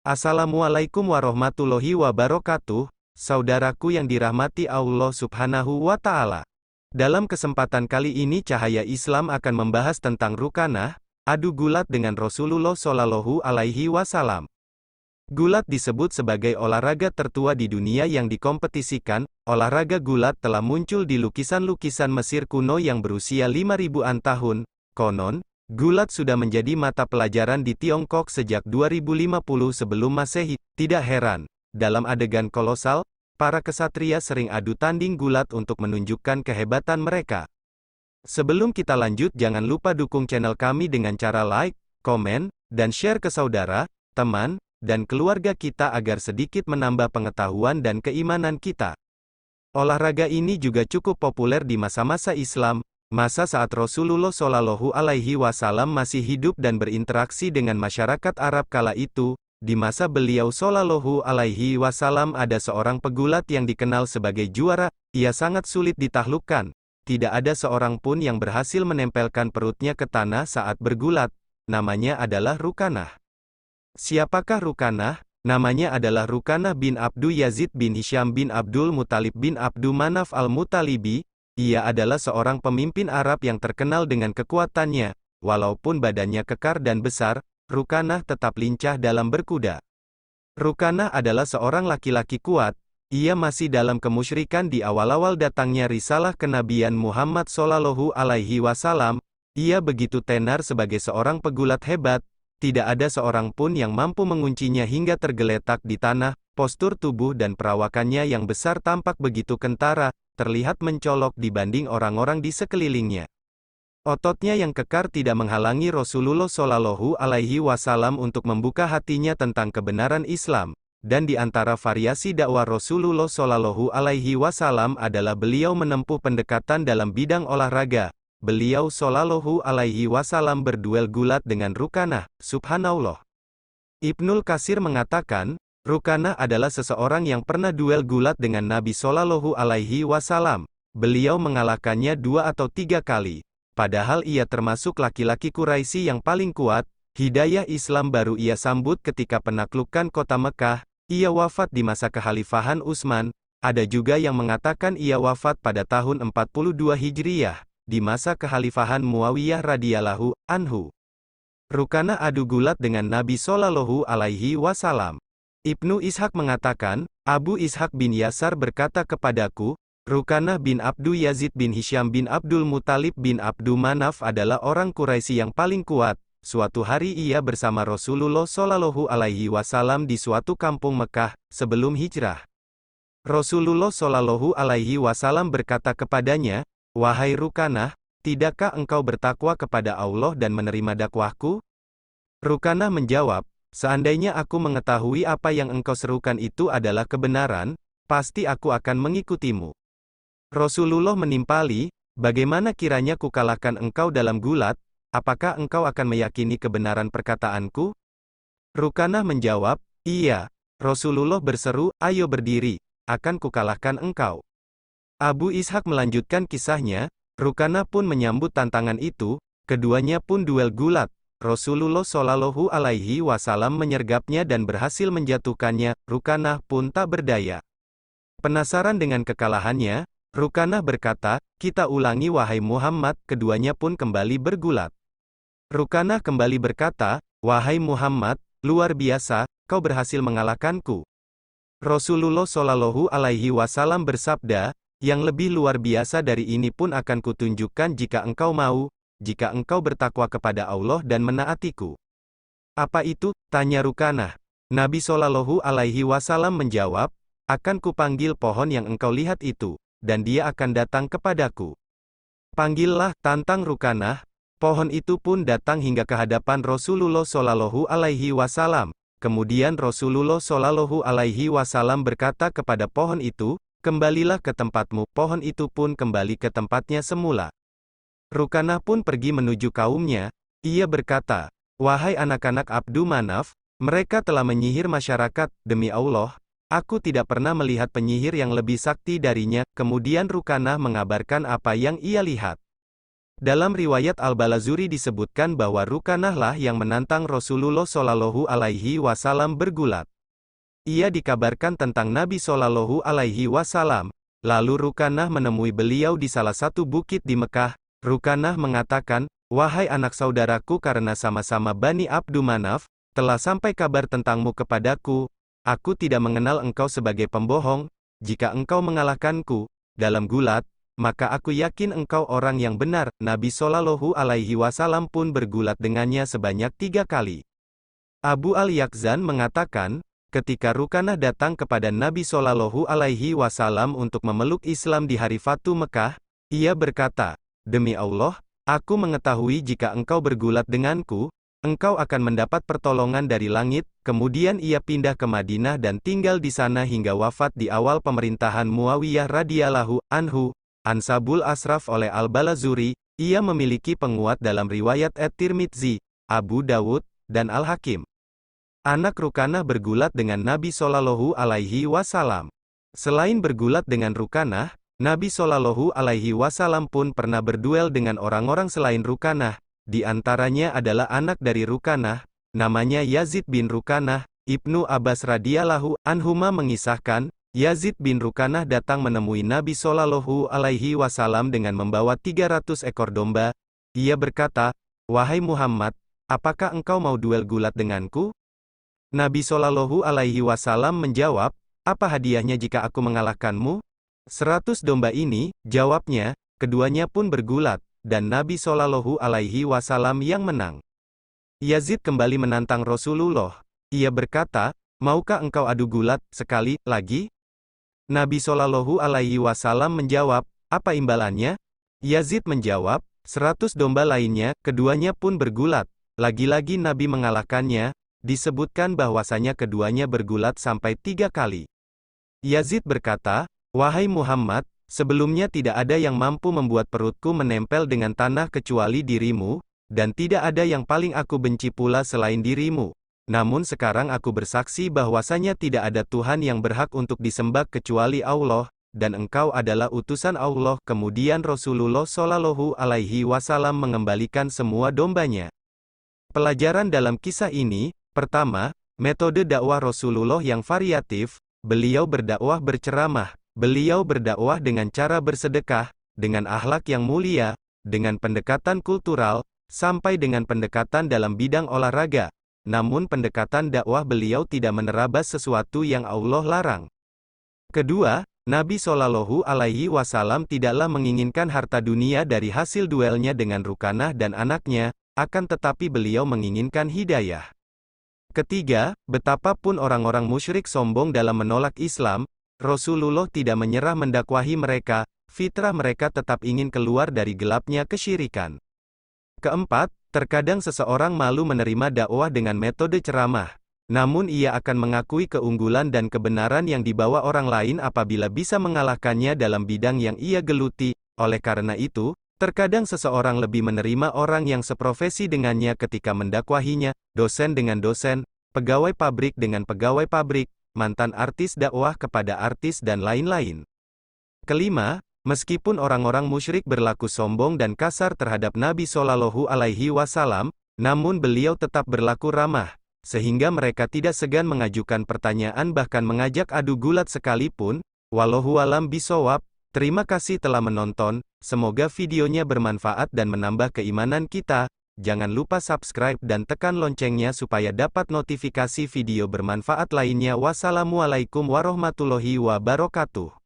Assalamualaikum warahmatullahi wabarakatuh, saudaraku yang dirahmati Allah Subhanahu wa Ta'ala. Dalam kesempatan kali ini, Cahaya Islam akan membahas tentang rukanah, adu gulat dengan Rasulullah Shallallahu Alaihi Wasallam. Gulat disebut sebagai olahraga tertua di dunia yang dikompetisikan. Olahraga gulat telah muncul di lukisan-lukisan Mesir kuno yang berusia 5.000-an tahun. Konon, gulat sudah menjadi mata pelajaran di Tiongkok sejak 2050 sebelum Masehi. Tidak heran, dalam adegan kolosal, para kesatria sering adu tanding gulat untuk menunjukkan kehebatan mereka. Sebelum kita lanjut, jangan lupa dukung channel kami dengan cara like, komen, dan share ke saudara, teman, dan keluarga kita agar sedikit menambah pengetahuan dan keimanan kita. Olahraga ini juga cukup populer di masa-masa Islam, masa saat Rasulullah Shallallahu Alaihi Wasallam masih hidup dan berinteraksi dengan masyarakat Arab kala itu. Di masa beliau Shallallahu Alaihi Wasallam ada seorang pegulat yang dikenal sebagai juara. Ia sangat sulit ditaklukkan. Tidak ada seorang pun yang berhasil menempelkan perutnya ke tanah saat bergulat. Namanya adalah Rukanah. Siapakah Rukanah? Namanya adalah Rukanah bin Abdu Yazid bin Hisham bin Abdul Muttalib bin Abdu Manaf al-Muttalibi. Ia adalah seorang pemimpin Arab yang terkenal dengan kekuatannya. Walaupun badannya kekar dan besar, Rukanah tetap lincah dalam berkuda. Rukanah adalah seorang laki-laki kuat. Ia masih dalam kemusyrikan di awal-awal datangnya risalah kenabian Muhammad Shallallahu Alaihi Wasallam. Ia begitu tenar sebagai seorang pegulat hebat. Tidak ada seorang pun yang mampu menguncinya hingga tergeletak di tanah. Postur tubuh dan perawakannya yang besar tampak begitu kentara, terlihat mencolok dibanding orang-orang di sekelilingnya. Ototnya yang kekar tidak menghalangi Rasulullah Shallallahu Alaihi Wasallam untuk membuka hatinya tentang kebenaran Islam. Dan di antara variasi dakwah Rasulullah Shallallahu Alaihi Wasallam adalah beliau menempuh pendekatan dalam bidang olahraga. Beliau Shallallahu Alaihi Wasallam berduel gulat dengan Rukanah. Subhanallah. Ibnul Katsir mengatakan, Rukanah adalah seseorang yang pernah duel gulat dengan Nabi Shallallahu Alaihi Wasallam. Beliau mengalahkannya 2 atau 3 kali. Padahal ia termasuk laki-laki Quraisy yang paling kuat. Hidayah Islam baru ia sambut ketika penaklukan kota Mekah. Ia wafat di masa kekhalifahan Utsman. Ada juga yang mengatakan ia wafat pada tahun 42 Hijriyah, di masa kekhalifahan Muawiyah radhiyallahu anhu. Rukanah adu gulat dengan Nabi Shallallahu Alaihi Wasallam. Ibnu Ishaq mengatakan, Abu Ishaq bin Yasar berkata kepadaku, Rukanah bin Abdu Yazid bin Hisham bin Abdul Muttalib bin Abdu Manaf adalah orang Quraisy yang paling kuat. Suatu hari ia bersama Rasulullah Shallallahu Alaihi Wasallam di suatu kampung Mekah, sebelum hijrah. Rasulullah Shallallahu Alaihi Wasallam berkata kepadanya, Wahai Rukanah, tidakkah engkau bertakwa kepada Allah dan menerima dakwahku? Rukanah menjawab, seandainya aku mengetahui apa yang engkau serukan itu adalah kebenaran, pasti aku akan mengikutimu. Rasulullah menimpali, bagaimana kiranya kukalahkan engkau dalam gulat? Apakah engkau akan meyakini kebenaran perkataanku? Rukanah menjawab, iya. Rasulullah berseru, ayo berdiri, akan kukalahkan engkau. Abu Ishaq melanjutkan kisahnya, Rukanah pun menyambut tantangan itu, keduanya pun duel gulat. Rasulullah Shallallahu Alaihi Wasallam menyergapnya dan berhasil menjatuhkannya. Rukanah pun tak berdaya. Penasaran dengan kekalahannya, Rukanah berkata, kita ulangi wahai Muhammad. Keduanya pun kembali bergulat. Rukanah kembali berkata, wahai Muhammad, luar biasa, kau berhasil mengalahkanku. Rasulullah Shallallahu Alaihi Wasallam bersabda, yang lebih luar biasa dari ini pun akan kutunjukkan jika engkau mau, jika engkau bertakwa kepada Allah dan menaatiku. Apa itu? Tanya Rukanah. Nabi Shallallahu Alaihi Wasallam menjawab, akan kupanggil pohon yang engkau lihat itu, dan dia akan datang kepadaku. Panggillah, tantang Rukanah. Pohon itu pun datang hingga ke hadapan Rasulullah Shallallahu Alaihi Wasallam. Kemudian Rasulullah Shallallahu Alaihi Wasallam berkata kepada pohon itu, kembalilah ke tempatmu. Pohon itu pun kembali ke tempatnya semula. Rukanah pun pergi menuju kaumnya. Ia berkata, wahai anak-anak Abdu Manaf, mereka telah menyihir masyarakat. Demi Allah, aku tidak pernah melihat penyihir yang lebih sakti darinya. Kemudian Rukanah mengabarkan apa yang ia lihat. Dalam riwayat Al-Balazuri disebutkan bahwa Rukanah lah yang menantang Rasulullah Shallallahu Alaihi Wasallam bergulat. Ia dikabarkan tentang Nabi Shallallahu Alaihi Wasallam. Lalu Rukanah menemui beliau di salah satu bukit di Mekah. Rukanah mengatakan, "Wahai anak saudaraku, karena sama-sama Bani Abdu Manaf, telah sampai kabar tentangmu kepadaku. Aku tidak mengenal engkau sebagai pembohong. Jika engkau mengalahkanku dalam gulat, maka aku yakin engkau orang yang benar." Nabi Shallallahu Alaihi Wasallam pun bergulat dengannya sebanyak 3 kali. Abu Al-Yaqzan mengatakan, ketika Rukanah datang kepada Nabi Shallallahu Alaihi Wasallam untuk memeluk Islam di hari Fatu Mekah, ia berkata, "Demi Allah, aku mengetahui jika engkau bergulat denganku, engkau akan mendapat pertolongan dari langit." Kemudian ia pindah ke Madinah dan tinggal di sana hingga wafat di awal pemerintahan Muawiyah radhiyallahu anhu. Ansabul Asraf oleh Al-Balazuri, ia memiliki penguat dalam riwayat At-Tirmidzi, Abu Dawud, dan Al-Hakim. Anak Rukanah bergulat dengan Nabi Shallallahu Alaihi Wasallam. Selain bergulat dengan Rukanah, Nabi Shallallahu Alaihi Wasallam pun pernah berduel dengan orang-orang selain Rukanah. Di antaranya adalah anak dari Rukanah, namanya Yazid bin Rukanah. Ibnu Abbas radhiyallahu anhuma mengisahkan, Yazid bin Rukanah datang menemui Nabi Shallallahu Alaihi Wasallam dengan membawa 300 ekor domba. Ia berkata, "Wahai Muhammad, apakah engkau mau duel gulat denganku?" Nabi Shallallahu Alaihi Wasallam menjawab, "Apa hadiahnya jika aku mengalahkanmu?" 100 domba ini, jawabnya. Keduanya pun bergulat, dan Nabi Shallallahu Alaihi Wasallam yang menang. Yazid kembali menantang Rasulullah. Ia berkata, "Maukah engkau adu gulat sekali lagi?" Nabi Shallallahu Alaihi Wasallam menjawab, "Apa imbalannya?" Yazid menjawab, 100 domba lainnya. Keduanya pun bergulat. Lagi-lagi Nabi mengalahkannya. Disebutkan bahwasanya keduanya bergulat sampai 3 kali. Yazid berkata, "Wahai Muhammad, sebelumnya tidak ada yang mampu membuat perutku menempel dengan tanah kecuali dirimu, dan tidak ada yang paling aku benci pula selain dirimu. Namun sekarang aku bersaksi bahwasanya tidak ada Tuhan yang berhak untuk disembah kecuali Allah, dan engkau adalah utusan Allah." Kemudian Rasulullah Shallallahu Alaihi Wasallam mengembalikan semua dombanya. Pelajaran dalam kisah ini, pertama, metode dakwah Rasulullah yang variatif. Beliau berdakwah berceramah, beliau berdakwah dengan cara bersedekah, dengan akhlak yang mulia, dengan pendekatan kultural, sampai dengan pendekatan dalam bidang olahraga. Namun pendekatan dakwah beliau tidak menerabas sesuatu yang Allah larang. Kedua, Nabi Shallallahu Alaihi Wasallam tidaklah menginginkan harta dunia dari hasil duelnya dengan Rukanah dan anaknya, akan tetapi beliau menginginkan hidayah. Ketiga, betapapun orang-orang musyrik sombong dalam menolak Islam, Rasulullah tidak menyerah mendakwahi mereka, fitrah mereka tetap ingin keluar dari gelapnya kesyirikan. Keempat, terkadang seseorang malu menerima dakwah dengan metode ceramah. Namun ia akan mengakui keunggulan dan kebenaran yang dibawa orang lain apabila bisa mengalahkannya dalam bidang yang ia geluti. Oleh karena itu, terkadang seseorang lebih menerima orang yang seprofesi dengannya ketika mendakwahinya, dosen dengan dosen, pegawai pabrik dengan pegawai pabrik, mantan artis dakwah kepada artis dan lain-lain. Kelima, meskipun orang-orang musyrik berlaku sombong dan kasar terhadap Nabi Shallallahu Alaihi Wasallam, namun beliau tetap berlaku ramah, sehingga mereka tidak segan mengajukan pertanyaan bahkan mengajak adu gulat sekalipun. Wallahu alam bisawab. Terima kasih telah menonton, semoga videonya bermanfaat dan menambah keimanan kita. Jangan lupa subscribe dan tekan loncengnya supaya dapat notifikasi video bermanfaat lainnya. Wassalamualaikum warahmatullahi wabarakatuh.